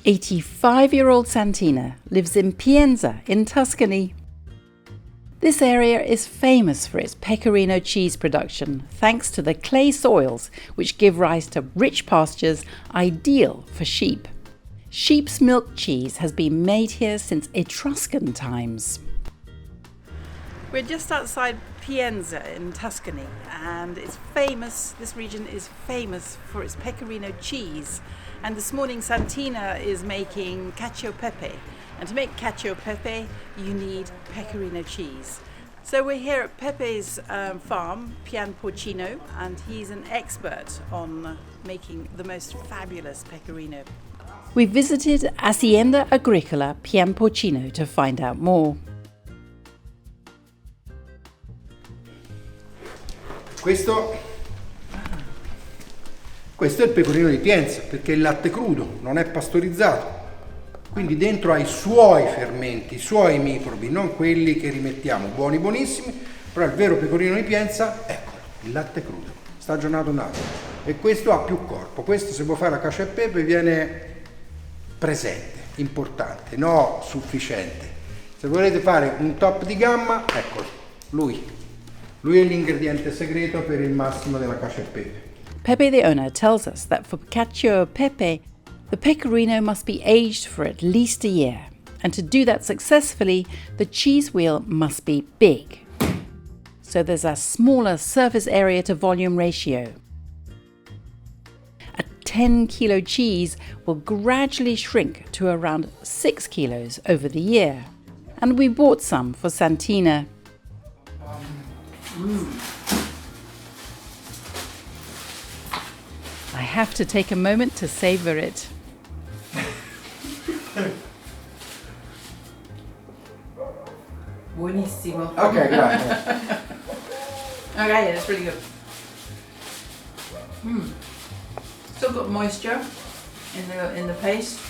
85-year-old Santina lives in Pienza in Tuscany. This area is famous for its Pecorino cheese production, thanks to the clay soils which give rise to rich pastures ideal for sheep. Sheep's milk cheese has been made here since Etruscan times. We're just outside Pienza in Tuscany, and this region is famous for its Pecorino cheese. And this morning Santina is making Cacio Pepe. And to make Cacio Pepe, you need Pecorino cheese. So we're here at Pepe's farm, Pianporcino, and he's an expert on making the most fabulous Pecorino. We visited Azienda Agricola Pianporcino to find out more. Questo è il pecorino di Pienza, perché è il latte crudo, non è pastorizzato. Quindi dentro ha i suoi fermenti, i suoi microbi, non quelli che rimettiamo, buoni buonissimi, però il vero pecorino di Pienza, eccolo, il latte crudo, stagionato un altro. E questo ha più corpo, questo se vuoi fare la cacio e pepe viene presente, importante, no sufficiente. Se volete fare un top di gamma, eccolo, lui è l'ingrediente segreto per il massimo della cacio e pepe. Pepe the owner tells us that for Cacio Pepe, the pecorino must be aged for at least a year, and to do that successfully, the cheese wheel must be big. So there's a smaller surface area to volume ratio. A 10-kilo cheese will gradually shrink to around 6 kilos over the year, and we bought some for Santina. I have to take a moment to savor it. Buonissimo. Ok, grazie. Okay, that's really good. Still got moisture in the paste.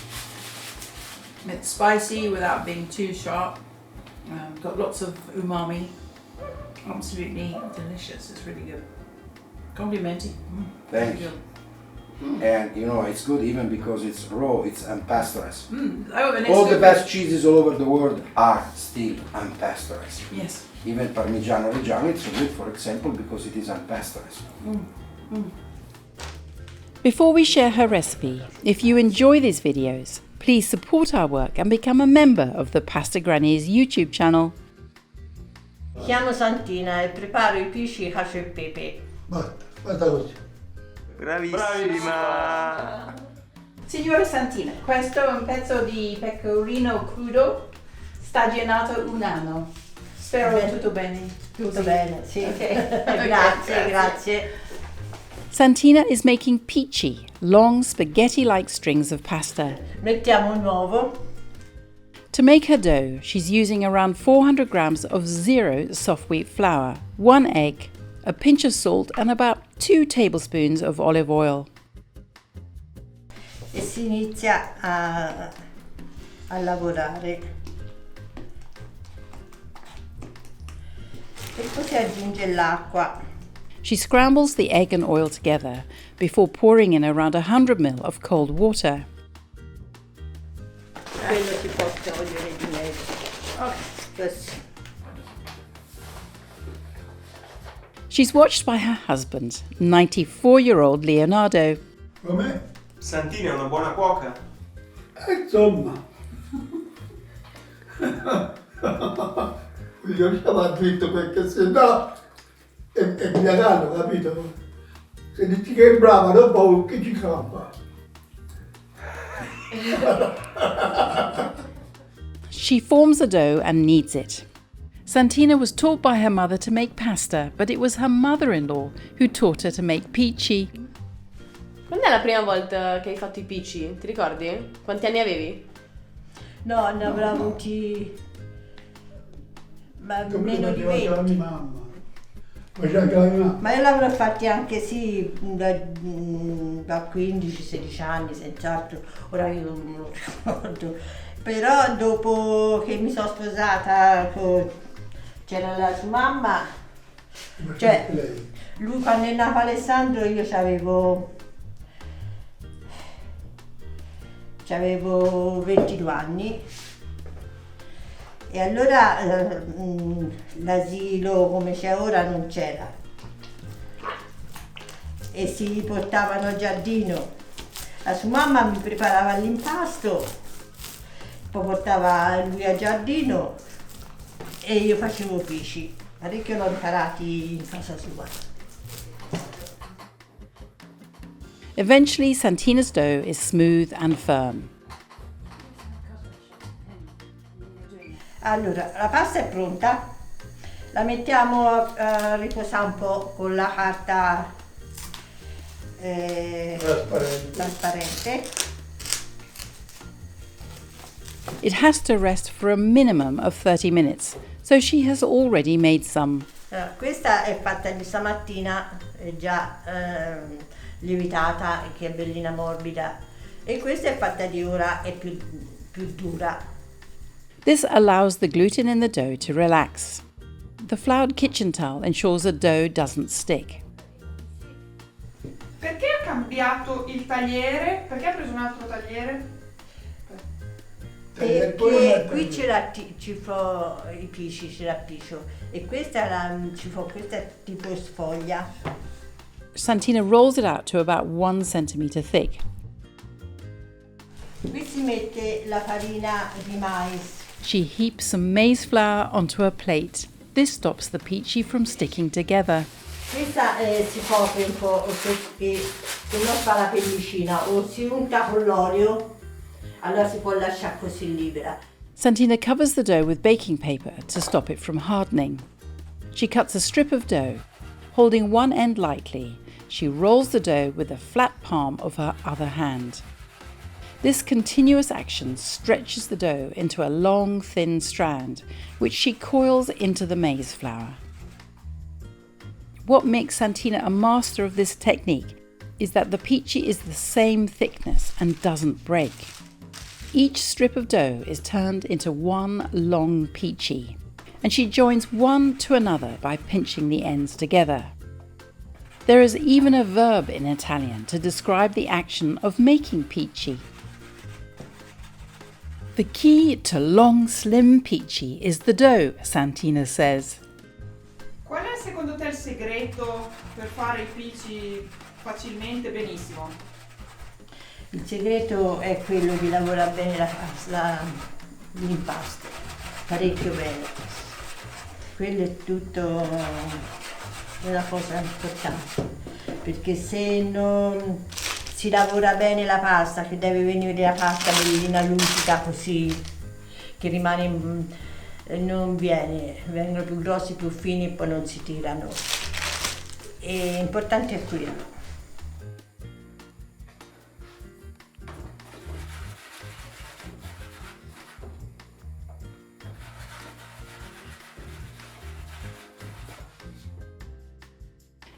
It's spicy without being too sharp. Got lots of umami. Absolutely delicious. It's really good. Complimenti. Thank you. And you know, it's good even because it's raw, it's unpasteurized. All the best cheeses all over the world are still unpasteurized. Yes. Even Parmigiano Reggiano, it's good, for example, because it is unpasteurized. Before we share her recipe, if you enjoy these videos, please support our work and become a member of the Pasta Grannies YouTube channel. Chiamo Santina e preparo I Pici Cacio e Pepe. Guarda così. Bravissima! Signora Santina, questo è un pezzo di pecorino crudo stagionato un anno. Spero tutto bene. Tutto bene, sì. Okay. Grazie. Santina is making pici, long spaghetti-like strings of pasta. Mettiamo un uovo. To make her dough, she's using around 400 grams of zero soft wheat flour, 1 egg, a pinch of salt and about 2 tablespoons of olive oil. E si inizia a lavorare. E poi si aggiunge l'acqua. She scrambles the egg and oil together before pouring in around 100 ml of cold water. Quello si può togliere di mezzo. Così. She's watched by her husband, 94-year-old Leonardo. Com'è? Santina è una buona cuoca? Insomma. Io ci avevo detto perché se no è piano, capito? Se dici che è brava, dopo che ci campa. She forms the dough and kneads it. Santina was taught by her mother to make pasta, but it was her mother-in-law who taught her to make pici. Quando è la prima volta che hai fatto I pici? Ti ricordi? Quanti anni avevi? No, ne avrò avuti meno di 20. Ma io l'avrò fatti anche sì da 15-16 anni, senz'altro. Ora io non lo ricordo. Però dopo che mi sono sposata c'era la sua mamma, cioè lui quando è nato Alessandro io avevo avevo 22 anni e allora l'asilo come c'è ora non c'era e si portavano al giardino. La sua mamma mi preparava l'impasto, poi portava lui al giardino e io facevo pici. Parecchio l'ho imparati in casa sua. Eventually, Santina's dough is smooth and firm. Allora, la pasta è pronta, la mettiamo a riposare un po' con la carta trasparente. It has to rest for a minimum of 30 minutes, so she has already made some. Questa è fatta di stamattina, è già lievitata, che è bellina morbida, e questa è fatta di ora, è più dura. This allows the gluten in the dough to relax. The floured kitchen towel ensures the dough doesn't stick. Perché ha cambiato il tagliere? Perché ha preso un altro tagliere? Perché qui ci fa i pici, ci rappiscio, e questa questa è tipo sfoglia. Santina rolls it out to about 1 centimeter thick. Qui si mette la farina di mais. She heaps some maize flour onto a plate. This stops the pici from sticking together. Questa si copre un po' perché se no fa la pellicina, o si unta con l'olio, allora si può lasciare così libera. Santina covers the dough with baking paper to stop it from hardening. She cuts a strip of dough. Holding one end lightly, she rolls the dough with the flat palm of her other hand. This continuous action stretches the dough into a long, thin strand, which she coils into the maize flour. What makes Santina a master of this technique is that the pici is the same thickness and doesn't break. Each strip of dough is turned into one long pici, and she joins one to another by pinching the ends together. There is even a verb in Italian to describe the action of making pici. The key to long, slim pici is the dough, Santina says. Qual è secondo te il segreto per fare i pici facilmente benissimo? Il segreto è quello di lavorare bene l'impasto, parecchio bene. Quello è tutto una cosa importante, perché se non si lavora bene la pasta, che deve venire la pasta bellina lucida così, che rimane, non viene, vengono più grossi, più fini e poi non si tirano. E l'importante è quello.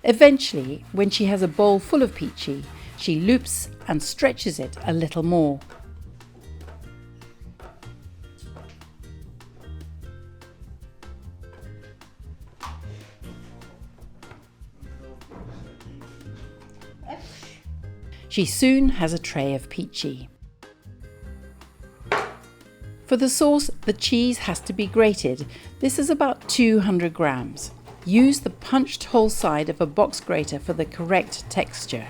Eventually, when she has a bowl full of pici, she loops and stretches it a little more. She soon has a tray of pici. For the sauce, the cheese has to be grated. This is about 200 grams. Use the punched whole side of a box grater for the correct texture.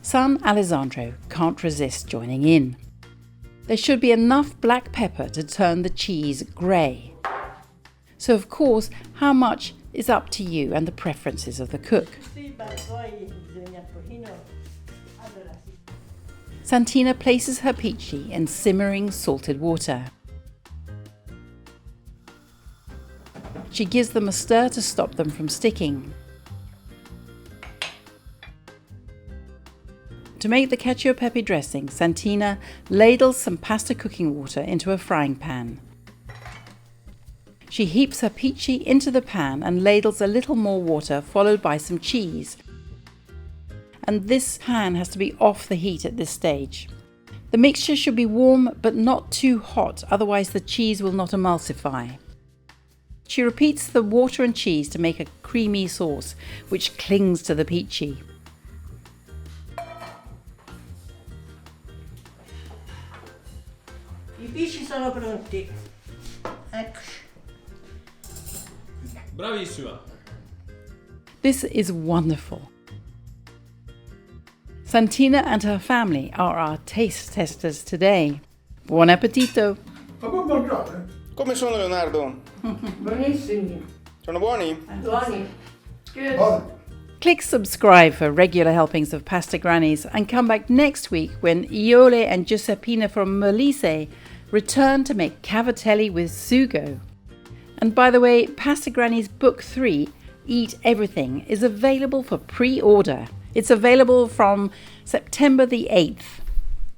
Son Alessandro can't resist joining in. There should be enough black pepper to turn the cheese grey. So of course, how much is up to you and the preferences of the cook. Santina places her pici in simmering salted water. She gives them a stir to stop them from sticking. To make the cacio e pepe dressing, Santina ladles some pasta cooking water into a frying pan. She heaps her pici into the pan and ladles a little more water, followed by some cheese. And this pan has to be off the heat at this stage. The mixture should be warm but not too hot, otherwise the cheese will not emulsify. She repeats the water and cheese to make a creamy sauce, which clings to the pici. I pisci sono pronti. Eccoci. Bravissima. This is wonderful. Santina and her family are our taste testers today. Buon appetito! Ma può mangiare? Come sono, Leonardo? Buonissimi. Sono buoni? Buoni. Good. Buono. Click subscribe for regular helpings of Pasta Grannies and come back next week when Iole and Giuseppina from Molise return to make cavatelli with sugo. And by the way, Pasta Grannies Book 3, Eat Everything, is available for pre-order. It's available from September the 8th.